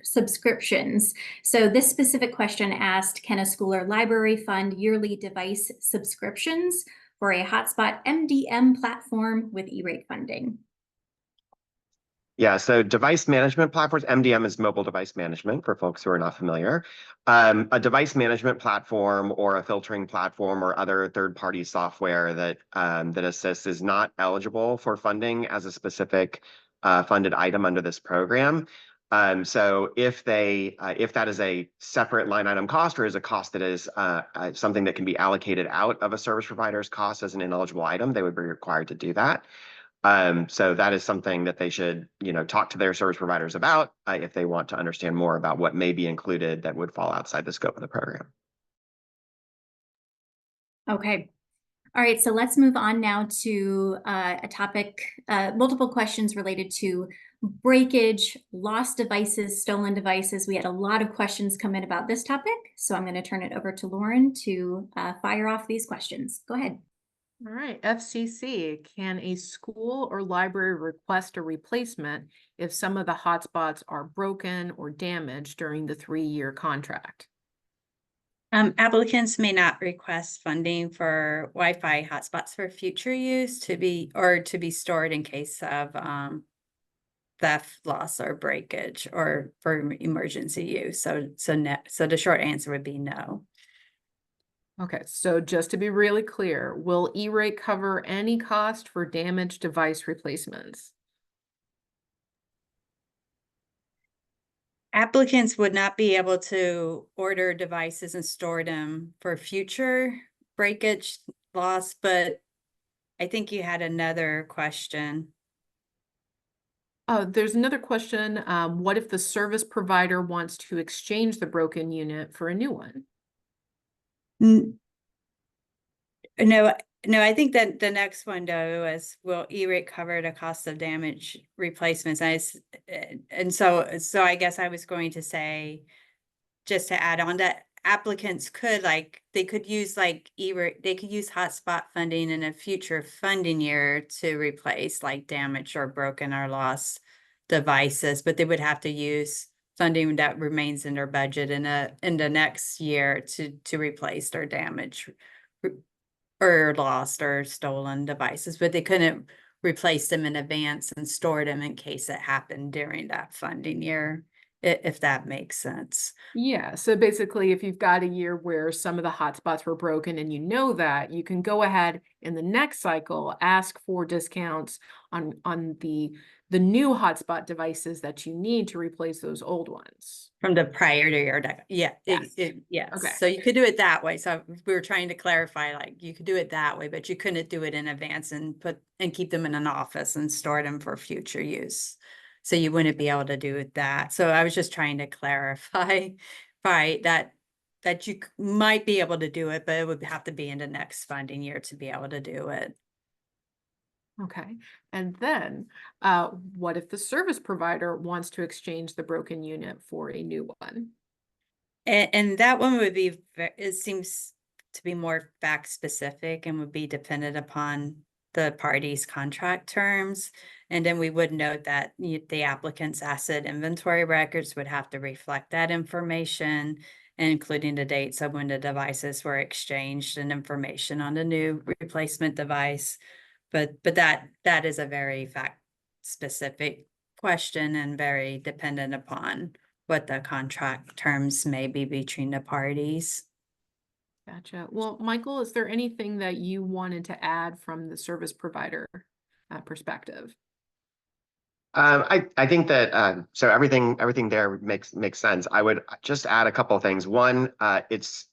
subscriptions. So this specific question asked, can a school or library fund yearly device subscriptions for a hotspot MDM platform with E-rate funding? Yeah, so device management platforms, MDM is mobile device management for folks who are not familiar. A device management platform or a filtering platform or other third-party software that assists is not eligible for funding as a specific funded item under this program. So if that is a separate line item cost or is a cost that is something that can be allocated out of a service provider's cost as an ineligible item, they would be required to do that. So that is something that they should, talk to their service providers about if they want to understand more about what may be included that would fall outside the scope of the program. Okay. All right, so let's move on now to a topic, multiple questions related to breakage, lost devices, stolen devices. We had a lot of questions come in about this topic, so I'm going to turn it over to Lauren to fire off these questions. Go ahead. All right, FCC, can a school or library request a replacement if some of the hotspots are broken or damaged during the 3-year contract? Applicants may not request funding for Wi-Fi hotspots for future use to be stored in case of theft, loss, or breakage, or for emergency use. So the short answer would be no. Okay, so just to be really clear, will E-rate cover any cost for damaged device replacements? Applicants would not be able to order devices and store them for future breakage, loss, but I think you had another question. There's another question. What if the service provider wants to exchange the broken unit for a new one? No, I think that the next one though is will E-rate cover the cost of damage replacements? And so I guess I was going to say, just to add on, that applicants could they could use E-rate, they could use hotspot funding in a future funding year to replace damaged or broken or lost devices, but they would have to use funding that remains in their budget in the next year to replace their damaged or lost or stolen devices, but they couldn't replace them in advance and store them in case it happened during that funding year, if that makes sense. Yeah, so basically, if you've got a year where some of the hotspots were broken and you know that, you can go ahead in the next cycle, ask for discounts on the new hotspot devices that you need to replace those old ones. From the prior year, yeah, Yes. yes. Okay. So you could do it that way. So we were trying to clarify, you could do it that way, but you couldn't do it in advance and keep them in an office and store them for future use. So you wouldn't be able to do it that. So I was just trying to clarify, right, that you might be able to do it, but it would have to be in the next funding year to be able to do it. Okay, and then what if the service provider wants to exchange the broken unit for a new one? And that one would be, it seems to be more fact specific and would be dependent upon the parties' contract terms. And then we would note that the applicant's asset inventory records would have to reflect that information, including the dates of when the devices were exchanged and information on the new replacement device. But that is a very fact specific question and very dependent upon what the contract terms may be between the parties. Gotcha. Well, Michael, is there anything that you wanted to add from the service provider perspective? I think that so everything there makes sense. I would just add a couple of things. One, it's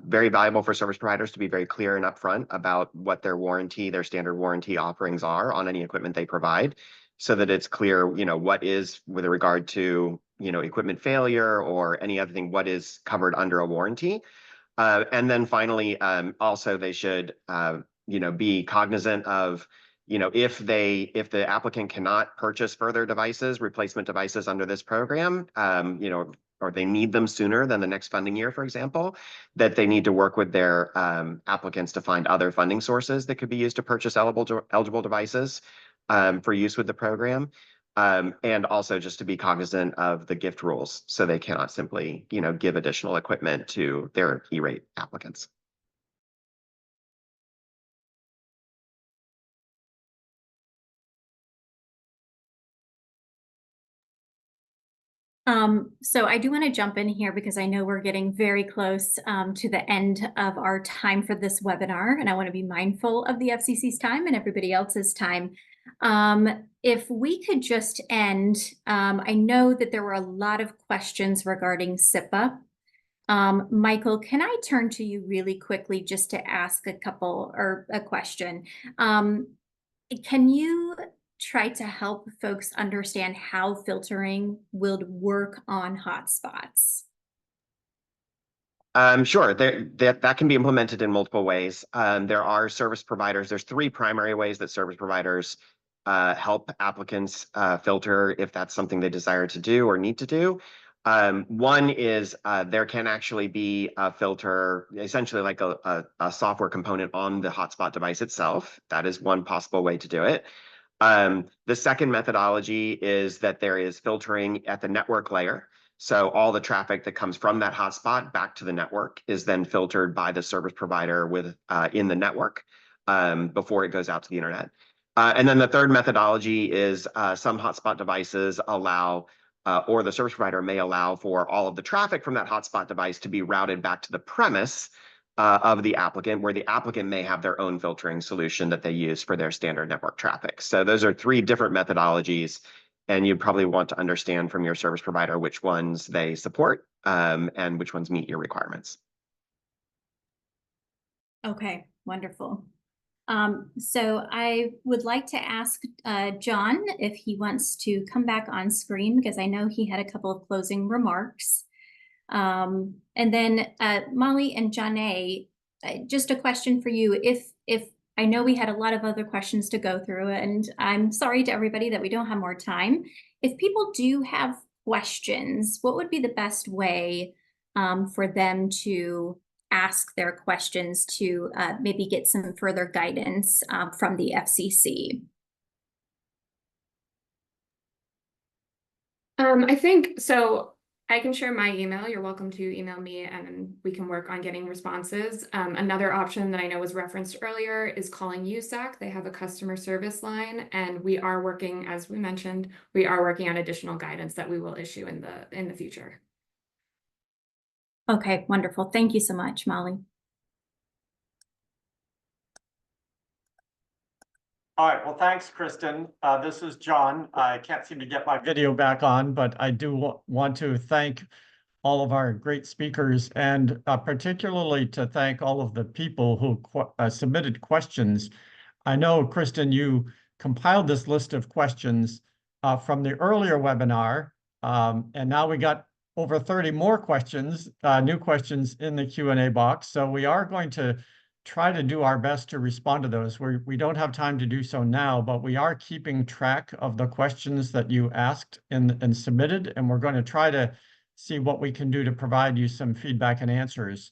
very valuable for service providers to be very clear and upfront about what their standard warranty offerings are on any equipment they provide, so that it's clear, what is with regard to, equipment failure or any other thing, what is covered under a warranty. And then finally, also they should, be cognizant of, if the applicant cannot purchase further replacement devices under this program, or they need them sooner than the next funding year, for example, that they need to work with their applicants to find other funding sources that could be used to purchase eligible devices for use with the program. And also just to be cognizant of the gift rules, so they cannot simply, give additional equipment to their E-rate applicants. So I do want to jump in here because I know we're getting very close to the end of our time for this webinar, and I want to be mindful of the FCC's time and everybody else's time. If we could just end, I know that there were a lot of questions regarding SIPA. Michael, can I turn to you really quickly just to ask a question? Can you try to help folks understand how filtering will work on hotspots? Sure, that can be implemented in multiple ways. There are service providers. There's three primary ways that service providers help applicants filter if that's something they desire to do or need to do. One is there can actually be a filter, essentially like a software component on the hotspot device itself. That is one possible way to do it. The second methodology is that there is filtering at the network layer. So all the traffic that comes from that hotspot back to the network is then filtered by the service provider in the network before it goes out to the internet. And then the third methodology is some hotspot devices allow, or the service provider may allow, for all of the traffic from that hotspot device to be routed back to the premise of the applicant, where the applicant may have their own filtering solution that they use for their standard network traffic. So those are three different methodologies, and you'd probably want to understand from your service provider which ones they support and which ones meet your requirements. Okay, wonderful. So I would like to ask John if he wants to come back on screen, because I know he had a couple of closing remarks. And then Molly and Johnnay, just a question for you. If I know we had a lot of other questions to go through, and I'm sorry to everybody that we don't have more time. If people do have questions, what would be the best way for them to ask their questions to maybe get some further guidance from the FCC? I think so. I can share my email. You're welcome to email me and we can work on getting responses. Another option that I know was referenced earlier is calling USAC. They have a customer service line, and we are working, as we mentioned, we are working on additional guidance that we will issue in the future. Okay, wonderful. Thank you so much, Molly. All right, well, thanks, Kristen. This is John. I can't seem to get my video back on, but I do want to thank all of our great speakers, and particularly to thank all of the people who submitted questions. I know, Kristen, you compiled this list of questions from the earlier webinar, and now we got over 30 more questions, new questions in the Q&A box. So we are going to try to do our best to respond to those. We don't have time to do so now, but we are keeping track of the questions that you asked and submitted, and we're going to try to see what we can do to provide you some feedback and answers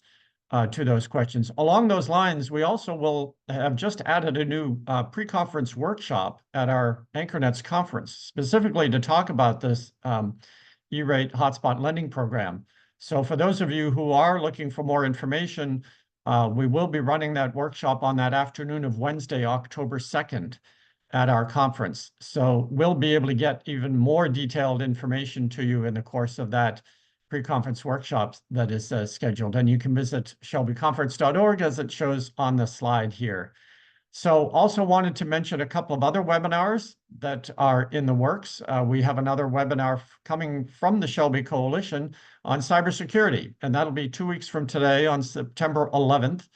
to those questions. Along those lines, we also will have just added a new pre-conference workshop at our AnchorNets conference, specifically to talk about this E-rate hotspot lending program. So for those of you who are looking for more information, we will be running that workshop on that afternoon of Wednesday, October 2nd at our conference. So we'll be able to get even more detailed information to you in the course of that pre-conference workshop that is scheduled. And you can visit shelbyconference.org as it shows on the slide here. So also wanted to mention a couple of other webinars that are in the works. We have another webinar coming from the Shelby Coalition on cybersecurity, and that'll be 2 weeks from today on September 11th.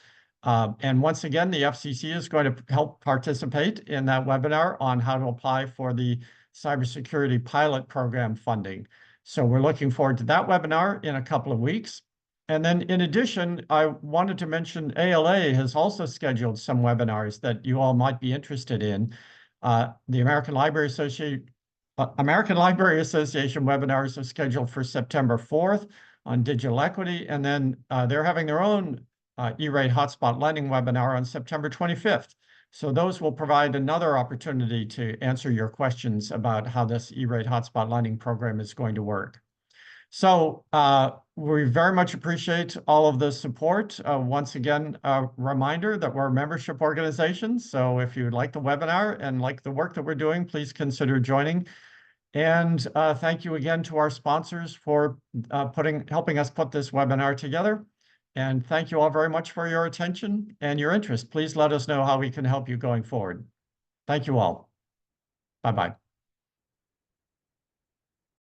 And once again, the FCC is going to help participate in that webinar on how to apply for the cybersecurity pilot program funding. So we're looking forward to that webinar in a couple of weeks. And then in addition, I wanted to mention ALA has also scheduled some webinars that you all might be interested in. The American Library Association webinars are scheduled for September 4th on digital equity. And then they're having their own E-rate hotspot lending webinar on September 25th. So those will provide another opportunity to answer your questions about how this E-rate hotspot lending program is going to work. So we very much appreciate all of the support. Once again, a reminder that we're a membership organization. So if you like the webinar and like the work that we're doing, please consider joining. And thank you again to our sponsors for helping us put this webinar together. And thank you all very much for your attention and your interest. Please let us know how we can help you going forward. Thank you all. Bye-bye.